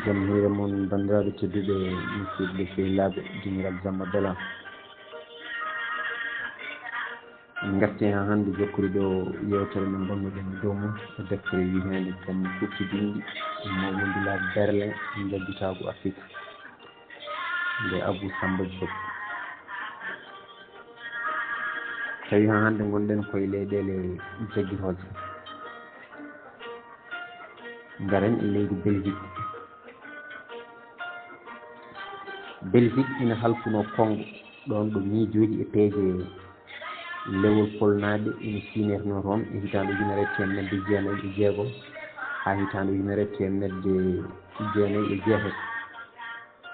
jamhire mon bandiraɓe tedduɓe musidɓe sehilaɓe diniral jamma bela en garti ha hannde jokkude ɗo yewtere men gonnuɗen dow mum e deftere wiyende kono futtidinɗi mawodula berlin jaggitago afrique nde abou samba diop tawi ha hannde gonɗen koye leyɗele jagguitoje garen e leydi belgique ina halfuno kongo ɗon ɗo miijoji e peeje lewol polnaɗe ina sinirno toon e hitande ujunere temedde jeenayyi e jeegom ha hitande ujunere temedde jeenayyi e jeetati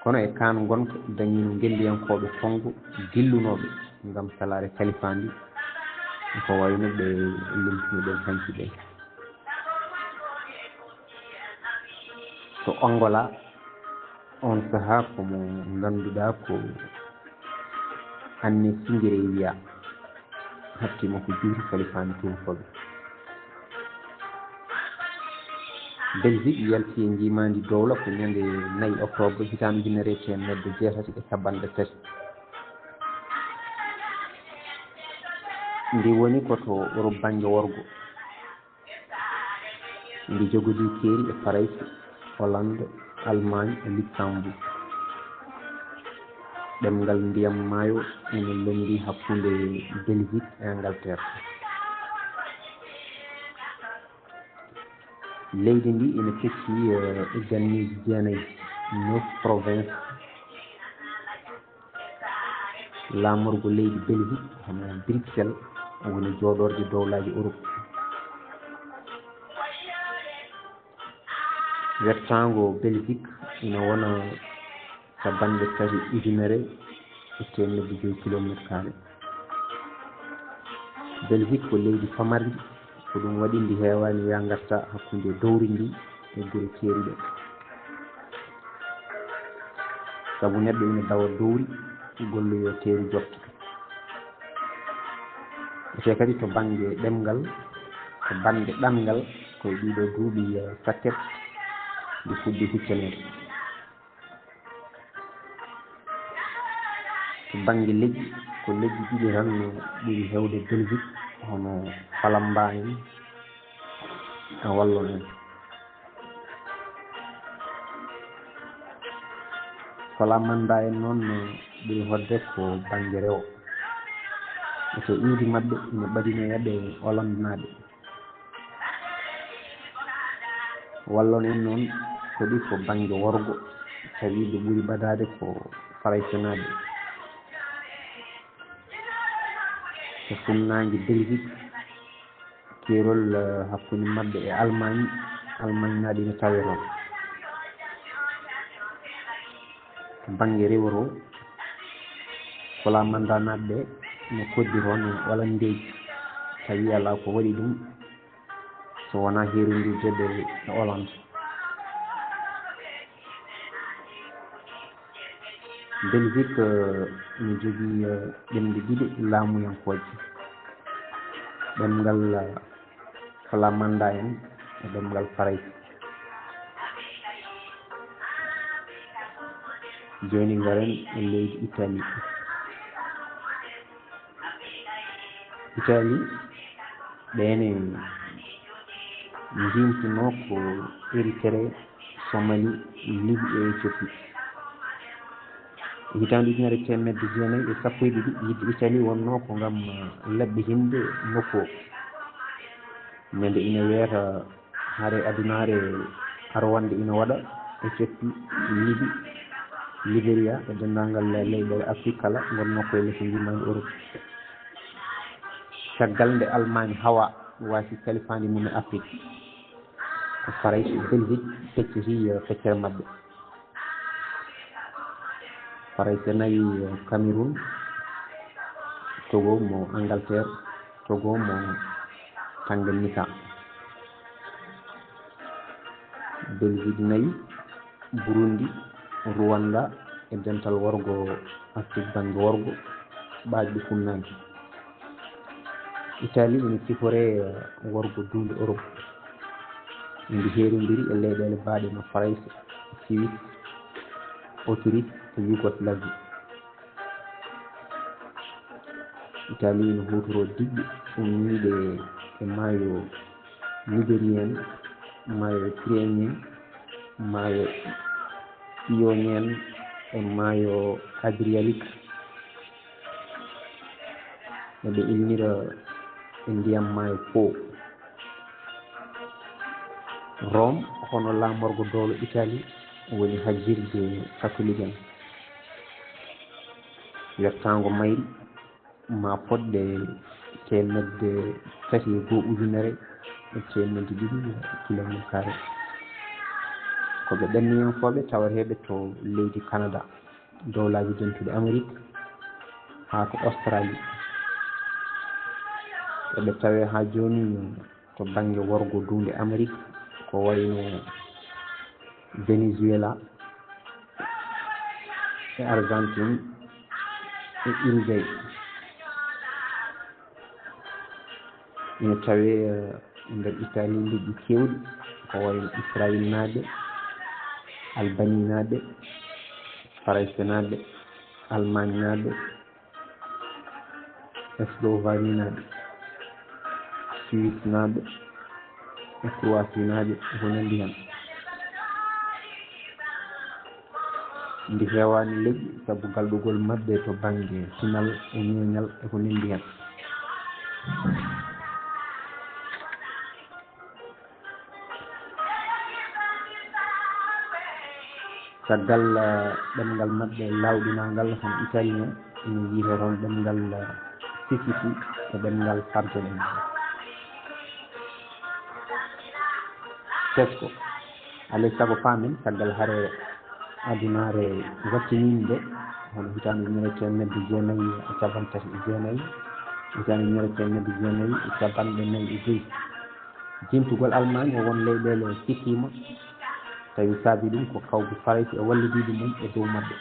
kono e kan gonka dañino gendiyankoɓe kongo dillunoɓe gam salare kalifandi ko wayno ɓe limtinoɗen hanki ɓe to Angola on saaha komo ganduɗa ko Anne Singire wiya hattima ko juuti kalifani tumfoɓe Belgique yalti e jimadi dowla ko ñande 4 octobre hitande ujunere temedde jeetati e capanɗe tati ndi woni koto Europe banggue worgo ndi jogodi keeri e Faransa Hollande Allemagne e Luxembourg ɗemgal ndiyam maayo ina londi hakkunde Belgique e Angleterre leydi ndi ina fecci e ganniji jeenayyi 9 province lamorgo leydi Belgique hono Bruxelles woni jooɗorde dowlaji Europe wertago Belgique ina wona capanɗe tati ujunere e temedde 2 kilométre carré Belgique ko leydi famardi ko ɗum waɗi ndi heewani wiya garta hakkunde dowri ndi e gure keeri ɗe saabu neɗɗo ina dawa dowri golloyo teeri jotta ete kadi to banggue ɗemgal ko bande ɗamgal koye ɗiɗo duuɓi sakket ndi fuɗɗi hiccanede to banggue leƴƴi ko leƴƴi ɗiɗi tan ɓuuri hewde Belgique hono falamba en e wallon en falamanda en noon ɓuuri hodde ko banggue rewo eto iidi mabɓe ina ɓadinoyaɓe Hollande naɓe wallon en noon ko ɗi ko banggue worgo tawi ɓe ɓuuri ɓadade ko Faransa naɓe e funnague Belgique keerol hakkude mabɓe e Allemagne naɗi ne tawe toon banggue rewro falamanda naɓe ne koddi toon e Hollandeji tawi ala ko waɗi ɗum so wona herodirde ɓe e Hollande Belgique ene jogui ɗemɗe ɗiɗi laamuyankoje ɗemgal falamanda en e ɗemgal Faransa joni garen e leydi Italie ɓene jimtino ko Érythrée Somalie Libye e Éthiopie hitande ujunere temedde jeenayyi e sappo e ɗiɗi yidde Italie wonno ko gam laɓɓitinde nokku o ñande ina weeta haare adunare arwande ina waɗa Éthiopie Libye Libéria e dendagal leyɗele Afrique kala gonno koye leydi jimani Europe caggal nde Allemagne hawa wasi kalifandi mum e Afrique ko Faransa Belgique fecciti feccere mabɓe Faransa nayi Cameroun Togo mo Angleterre Togo mo Tanganyika Belgique nayi Burundi Rwanda e dental worgo Afrique banggue worgo ɓaajɓe funnague Italie ina sifore worgo duude Europe ndi heerodiri e leyɗele baaɗe no Faransa Suisse, Autriche e Yougoslavie. Italie no hutoro diɓɓe ummiɗe e maayo Nigérien, maayo Tyrrhénien, maayo Ionien e maayo Adriatique. eɓe ilnira e ndiyam maayo Po. Rome hono laamorgo dowlo Italie woni hajjirde catholique en. Wertago mayri ma fodde 301 kilométre carré. koɓe ɗanniyankoɓe tawateɓe to leydi Canada, dowlaji dentuɗe Amérique ha to Australie. eɓe tawe ha joni to banggue worgo dunde Amérique ko wayno Venezuela e Argentine e Uruguay. ina tawe nder Italie liɗɗi kewɗi ko wayno Israël naaɓe, Albanie naaɓe, France naaɓe, Allemagne naaɓe, Slovénie naaɓe, Suisse naaɓe e Croatie naaɓe ko nandi hen. ndi hewani leƴƴi saabu galɗugol mabɓe to banggue pinal e ñeñal e ko nandi hen. caggal ɗemgal maɓɓe lawɗinagal tan italien ina yiite toon ɗemgal siciti e ɗemgal sarden. tesko alay saago famen caggal haare adunare wattininde hono hitande ujunere temedde jeenayyi e capan tati e jeenayyi, hitande ujunere temedde jeenayyi e capanɗe nayyi e joyyi. jimtugol Allemagne e won leyɗele sittima tawi saabi ɗum ko kawgu Faransi e wallidiɗo mum e dow mabɓe.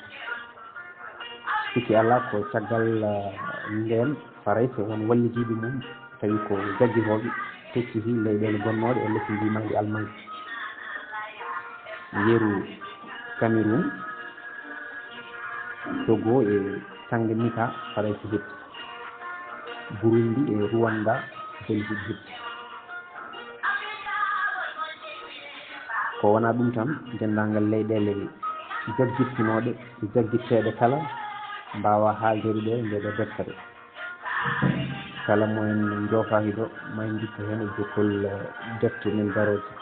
sikki ala ko caggal nden Faransi won wallidiɗo mum tawi ko jagguitoɓe tecciti leyɗele gonnoɗe e lesdi ndimaji Allemagne. yeeru Cameroun, Togo e Tanganyika Faransi hetti. Burundi e Rwanda Belgique hetti. ko wona ɗum tan dendagal leyɗele jagguittinoɗe jagguitteɗe kala mbawa haaldede ɗe ndeɗo deftere. kala moen jofaki ɗo ma en jikka hen e jokkol defte men daroje.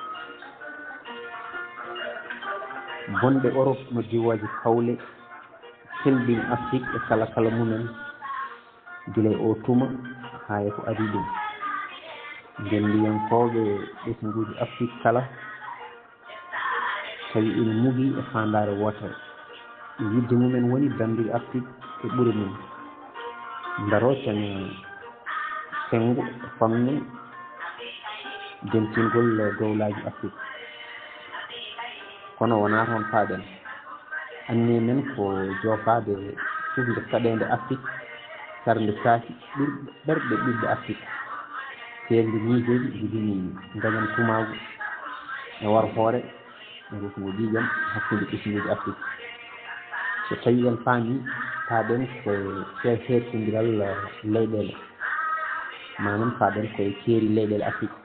bonɓe Europe no diwoji kawle kelɗin Afrique e kala kala mumen guila o tuma ha e ko adi ɗum. nden ndiyankoɓe ɓesguji Afrique kala tawi ina mugi e fandare wotere. yidde mumen woni dandude Afrique e ɓuure mum daro ten sengo famne dentingol dowlaji Afrique. kono wona toon faaɗen anni men ko jofade sufde saɗede Afrique sarde saaki ɓerɗe ɓiɓɓe Afrique seerde miijoji jibini dañan tumagu e war hoore e rutugo ƴiƴam hakkude ɓesguji Afrique. so tawi en paami paaɗen ko hertodiral leyɗele manam paaɗen koye ceeri leyɗele Afrique.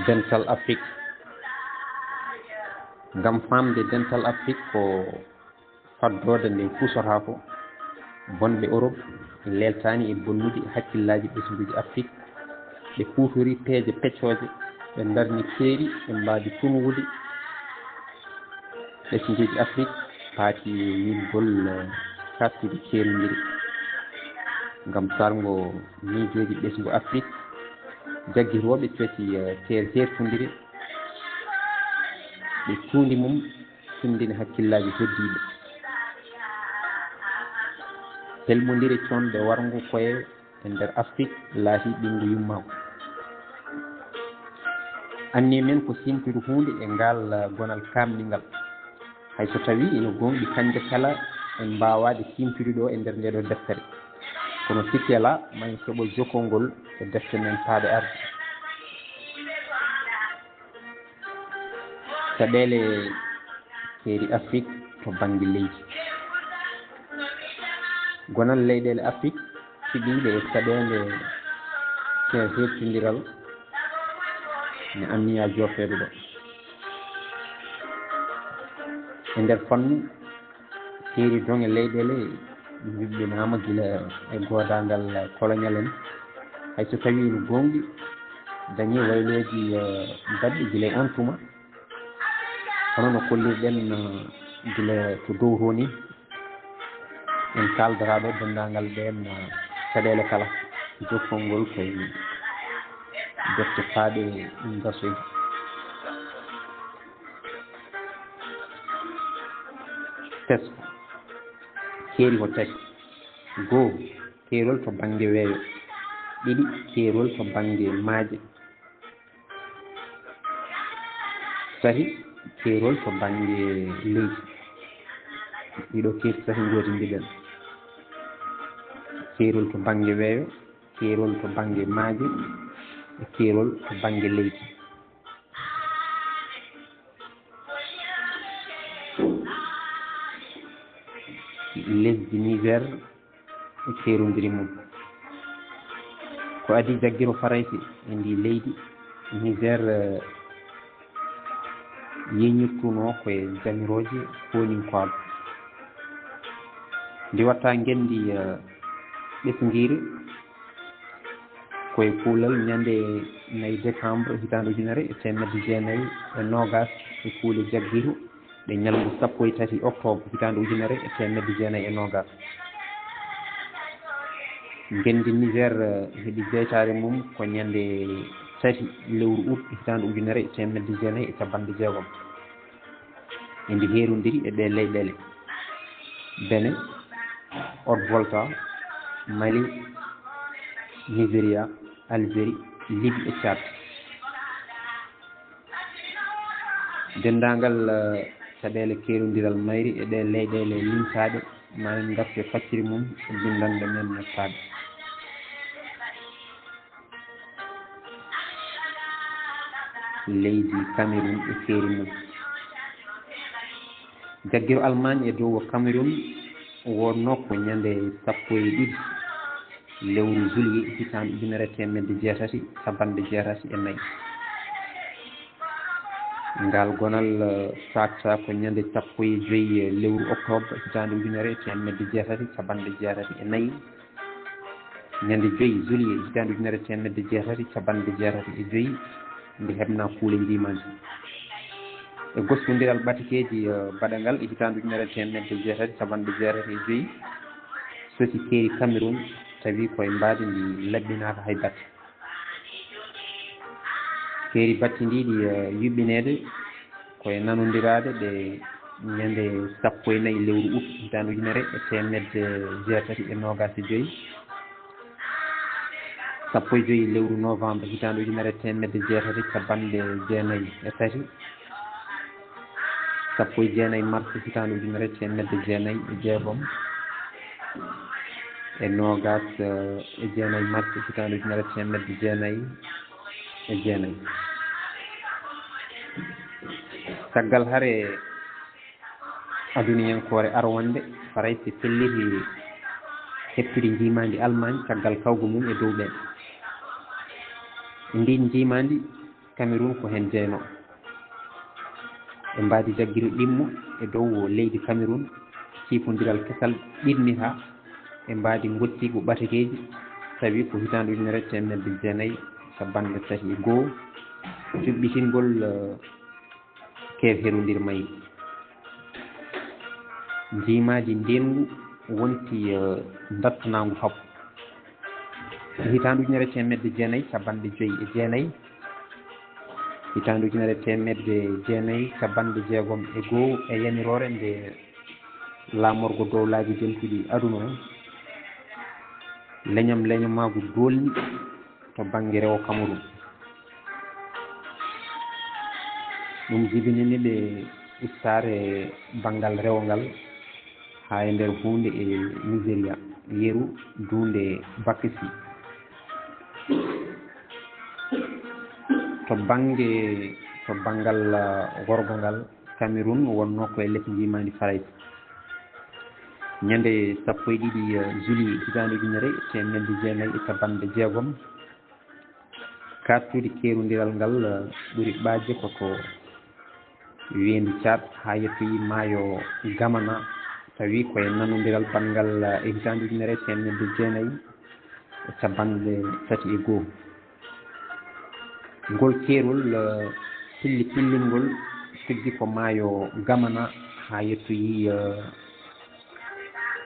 dental Afrique. ngam famde dental Afrique ko faddode nde kusota ko bonɓe Europe leltani e bonnude hakkillaji ɓesguji Afrique ɓe kutori peeje peccoje ɓe darni keeri ɓe mbadi tunwude ɓesguji Afrique paati yilgol sattude keerudiri. ngam sargo miijoji ɓesgu Afrique jagguitoɓe cooti teer hertodiri ɓe tuundi mum tindini hakkillaji heddiɓe helmodiri conde wargo koye e nder Afrique laati ɓingu yummako. anni men ko simtude hunde e ngal gonal kamɗingal hayso tawi ina gonɗi kanje kala en mbawade simtude ɗo e nder ndeɗo deftere. kono sikki ala maen keeɓo jokkongol e defte men paade arde. caɗeele keeri Afrique to baŋnge leydi gonal leyɗeele Afrique siɓiiɗe e caɗeele hertindiral ne anniya jofeede ɗo e ndeer fannu keeri donge leyɗeele yuɓɓinaama gila e goodaangal colonial en hayso tawii no goonɗi dañii waylooji baɗɗi gila e on tuma hono no kollirɗen gila to dow to ni en kaaldataa ɗo denndaangal ɗeen caɗeele kala jokkol ngol koye defte paaɗe gasoy tesko keeri ko tati goo keerol to baŋnge weeyo ɗiɗi keerol to baŋnge maaje tati keerol to baŋnge leydi ɗiɗo keeri tati gootindiɗen keerol to baŋnge weeyo keerol to baŋnge maaje e keerol to baŋnge leydi lesdi Niger e keerondiri mum ko adi jaggiro faraysi e ndi leydi Niger yeñirtuno koye jamirooje foninkoaba ndi watta ngendi ɓesngiiri koye kuulal ñande 4 décembre hitaande 1920 e kuule jaggiru ɗe ñalngu 13 octobre hitaande 1920 ngendi Niger heɓi jeytaare mum ko ñande 3 lewru août hitaande 1960 e ndi heerondiri e ɗe leyɗele Benin Haute-Volta Mali Nigéria Algérie Libye e Tchad denndaangal caɗeele keerondiral mayri e ɗe leyɗele limtaaɗe ma en gartu e facciri mum e bindande men nettaaɗe leydi Cameroun e keeri mum jaggiro Allemagne e dow Cameroun wonno ko ñande 12 lewru juillet hitaande 1964 ngal gonal saksa ko ñande 15 lewru octobre hitaande 1964 ñande 5 juillet hitaande 1965 nde heɓna kuule ndimaji e gostondiral ɓatikeji baɗangal e hitaande 1965 sosi keeri Cameroun tawi koye mbaadi ndi laɓɓinaaka hay batte keeri batti ndiɗi yuɓɓineede koye nanodiraade ɗe ñande 14 lewru août hitaande 1925 15 lewru novembre hitaande 1993 19 mars hitaande 1996 e 29 mars hitaande 1999 caggal hare aduniyankoore arwande faraysi felliti heptude jiimandi Allemagne caggal kawgu mum e dow ɓen ndin jiimandi Cameroun ko hen jeyno ɓe mbaadi jaggiru ɗimmo e dow leydi Cameroun siifodiral kesal ɗiɗnita e mbaadi gottigo ɓatekeji tawi ko hitaande 1992 juɓɓitingol keew herondir mayi jiimaji ndengu wonti dattanangu fab hitaande 1999 hitaande 1962 e yamirore nde laamorgo dowlaaji deltuɗi aduna o leñamagu dolni to baŋnge rewo Cameroun ɗum jibinini ɓe ustare banggal rewgal ha e nder hunde e Nigéria yeru dunde Bakissi to baŋnge to bangal worgongal Cameroun wonno koye lesdi jimadi Farais ñande 12 juillet hitande ujunere temedde jeenayyi e capanɗe jeegom kattude keerodiral ngal ɓuri ɓaajde koko weendu Tchad ha yettoyi maayo Gamana tawi koye nanodiral banggal e hitande ujunere temedde jeenayyi e capanɗe tati e goho ngol keerol pillingol siggi ko maayo Gamana ha yettoyi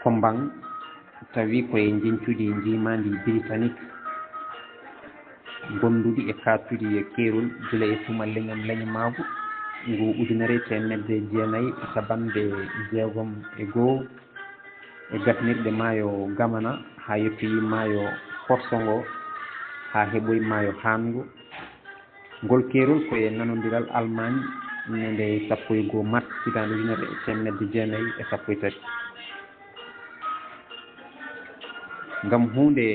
Kombang tawi koye jencude jimadi britannique gonduɗi e kattude keerol gila e tuma leñam leñamago ngu ujunere temedde jeenayyi e capanɗe jeegom e goho e gasnirɗe maayo Gamana ha yettoyi maayo Forsongo ha heeɓoyi maayo Hango ngol keerol koye nanodiral Allemagne ñande 11 mars hitande ujunere temedde jeenayyi e sappo e tati ngam hunde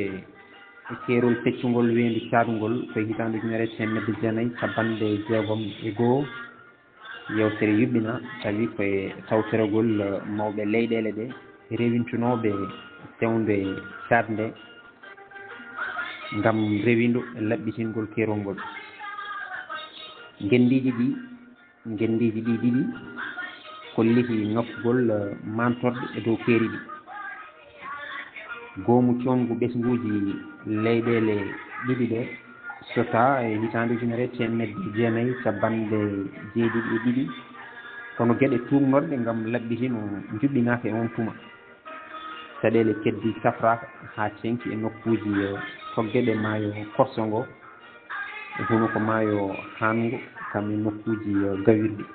e keerol feccugol weendu caɗugol koye hitande ujunere temedde jeenayyi capanɗe jeegom e goho yewtere yuɓɓina tawi koye tawtorogol mawɓe leyɗele ɗe rewintunoɓe tewnde Tchad nde ngam rewindo e laɓɓitingol keerol ngol gendiji ɗi ɗiɗi kolliti ngakkugol mantorde e dow keeri ɗi goomu congu ɓesguji leyɗele ɗiɗi ɗe sota e hitande ujunere temedde jeenayyi capanɗe jeeɗiɗi e ɗiɗi kono gueɗe tumnorɗe ngam laɓɓitino juɓɓinaka e on tuma caɗele keddi safraka ha cenki e nokkuji toggueɗe maayo Korsongo e hono ko maayo Hango kam e nokkuji gawirɗi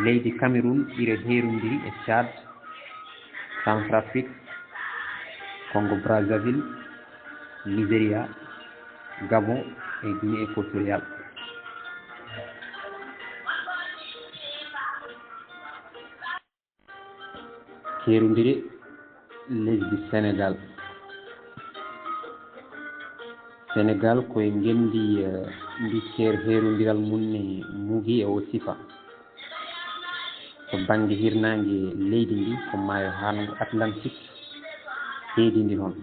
leydi Cameroun ire heerondiri e Tchad Centrafrique Congo Brazzaville Nigéria Gabon e Guinée équatoriale heerondiri lesdi Sénégal koye ngendi ndi heerodiral munne mugi e o sifa to banggue hirnangue leydi ndi ko maayo Hango Atlantique heedidi noon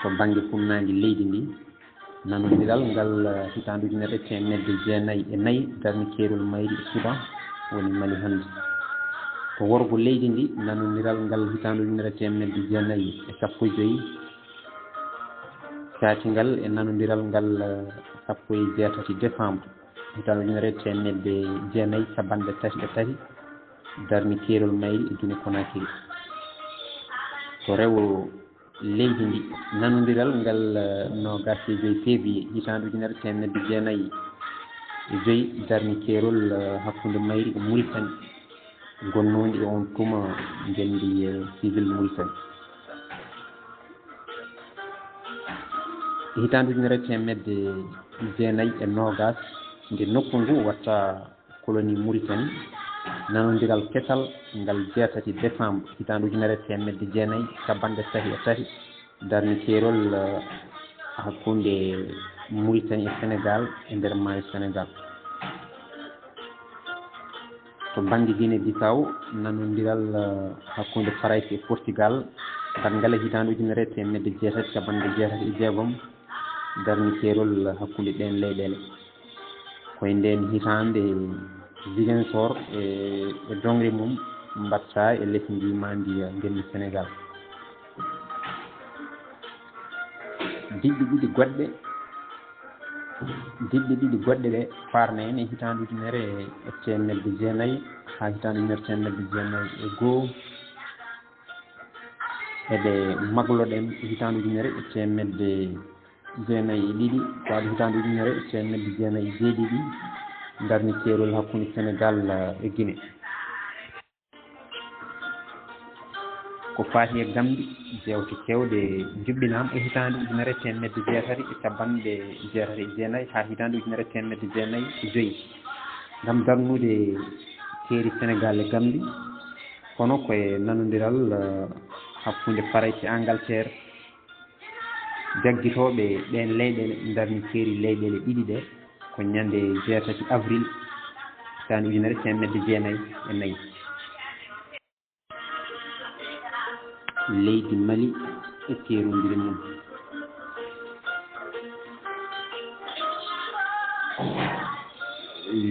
to banggue funnague leydi ndi nanodiral ngal hitande ujunere temedde jeenayyi e nayyi darni keerol mayri e Soudan woni Mali hande to worgo leydi ndi nanodiral ngal hitande ujunere temedde jeenayyi e sappo e joyyi caatingal e nanodiral ngal sappo e jeetati décembre hitande ujunere temedde jeenayyi capanɗe tati e tati darni keerol mayri e Guinée Conakry to rewo leydi ndi nanodiral ngal nogas e joyyi février hitande ujunere temedde jeenayyi e joyyi darni keerol hakkude mayri e Mauritanie gonnondi e on tuma ngendi civil Mauritanie hitande ujunere temedde jeenayyi e nogas nde nokku ngu watta colonie Mauritanie nanodiral kesal ngal jeetati décembre hitande ujunere temedde jeenayyi capanɗe tati e tati darni keerol hakkude Mauritanie e Sénégal e nder maayo Sénégal to banggue Guinée Bissau nanodiral hakkude Farais e Portugal ngal hitande ujunere temedde jeetati capanɗe jeetati e jeegom darni keerol hakkude ɗen leyɗele koye nden hitande Ziguinchor e dongre mum mbatta e less ndimandi ngendi Sénégal diɗɗi ɗiɗi goɗɗe ɗe farne en e hitande ujunere e temedde jeenayyi ha hitande ujunere temedde jeenayyi e goho eɗe magloɗen e hitande ujunere e temedde jeenayyi e ɗiɗi waɗi hitande ujunere e temedde jeenayyi e jeeɗiɗi darni keerol hakkude Sénégal e Guinée ko faati e Gambie jewte kewɗe juɓɓinama e hitande ujunere temedde jeetati e capanɗe jeetati e jeenayyi ha hitande ujunere temedde jeenayyi e joyyi ngam darnude keeri Sénégal e Gambie kono koye nanodiral hakkude Farais e Angleterre jaggitoɓe ɓen leyɗele darni keeri leyɗele ɗiɗi ɗe ko ñande 6 avril hitande 1994 leydi Mali e keerundiri mum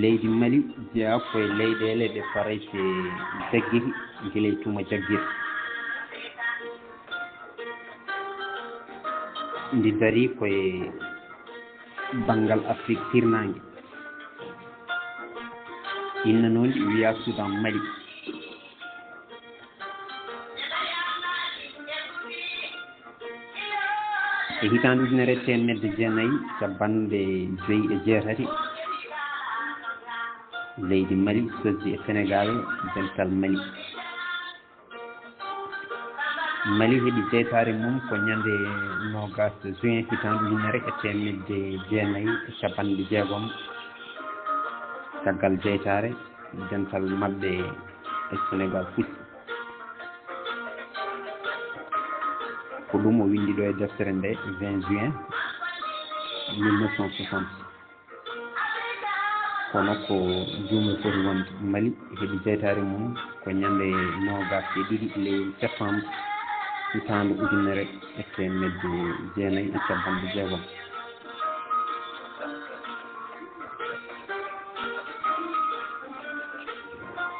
leydi Mali jeeya koye leyɗele ɗe parayte jaggiri guiley tuma jaggiri ndi dari koye banggal Afrique tirnangue inna noon ɗi wiya Soudan Mali e hitande 1998 leydi Mali sosdi e Sénégal dental Mali Mali heeɓi jeytare mum ko ñande 20 juin hitande 1996 caggal jeytare dental mabɓe e Sénégal fuɗɗi ko ɗum o windi ɗo e deftere nde 20 juin 1960 kono ko juumu foti wonde Mali heeɓi jeytare mum ko ñande 22 lewru septembre hitande 1996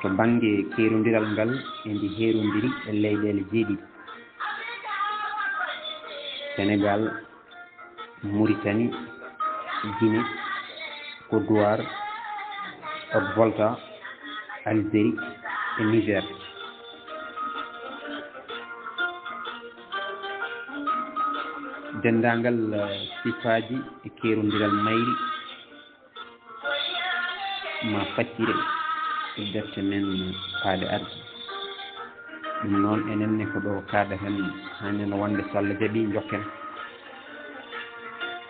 to banggue keerodiral ngal endi heerodiri e leyɗele jeeɗiɗi Sénégal Mauritanie Guinée Côte d'Ivoire Haute-Volta Algérie e Niger dendagal sifaji e keerodiral mayri ma faccire e defte men paade arde ɗum noon enenne ko ɗo kaɗaten hanene wonde so Allah jaaɓi jokken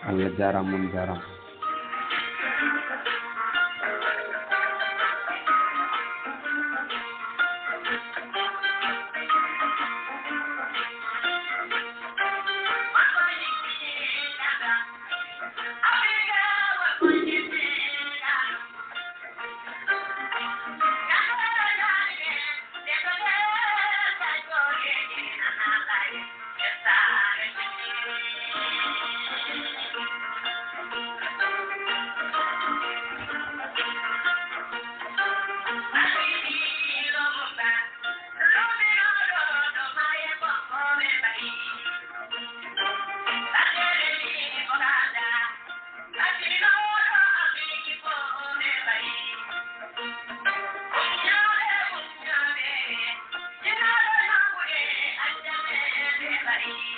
Allah jarama on jarama Bye.